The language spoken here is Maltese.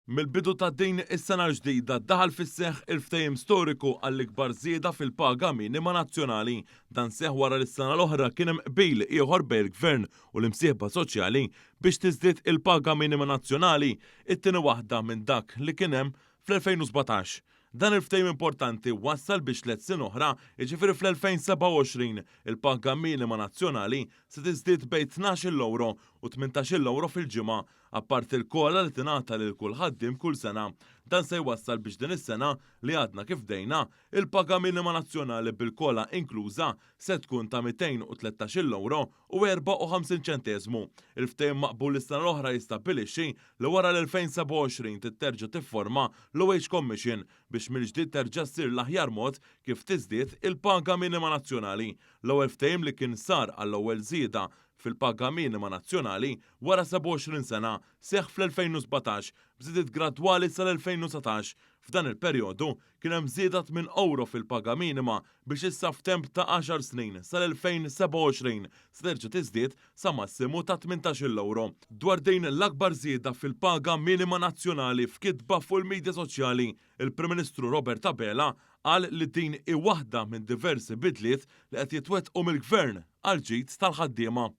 Mill-bidu ta' din is-sena l-ġdida daħal fis-seħħ il-ftehim storiku għall-ikbar żieda fil-paga minima nazzjonali. Dan seħħ wara l-sena l-oħra kien hemm qbil ieħor bejn il-Gvern u l-imsieħba soċjali biex tiżdied il-paga minima nazzjonali, it-tieni waħda minn dak li kien hemm fl-2017. Dan il-ftehim importanti wassal biex tliet sin oħra, jiġifieri fl-2027, il-paga minima nazzjonali se tiżdied bejn 12 euro u 18 euro fil-ġimgħa, apparti l-kola li tingħata lil kull ħaddiem kull sena. Dan se jwassal biex din is-sena li għadna kif dejna, il-paga minima nazzjonali bil-kola inkluża se tkun ta' 213 euro u 54 ċenteżmu. Il-ftehim maqbul is-sena l-oħra jistabbilixxi li wara l-2027 titterġa' tifforma l-Wage Commission biex mill-ġdid terġa' ssir l-aħjar mod kif tiżdied il-paga minima nazzjonali. L-ewwel ftehim li kien sar għall-ewwel żieda fil-paga minima nazzjonali wara 27 sena seħħ fl-2017 b'żidiet gradwali sal-2019. F'dan il-perjodu kien hemm żieda minn euro fil-paga minima biex issa f'temp ta' 10 snin sal-2027 se terġa' tiżdied sa massimu ta' 18 euro. Dwar din l-akbar żieda fil-paga minima nazzjonali f'kitba fuq il-midja soċjali, il-Prim Ministru Robert Abela qal li din hi waħda minn diversi bidliet li qed jitwettqu mill-Gvern għal ġid tal-ħaddiema.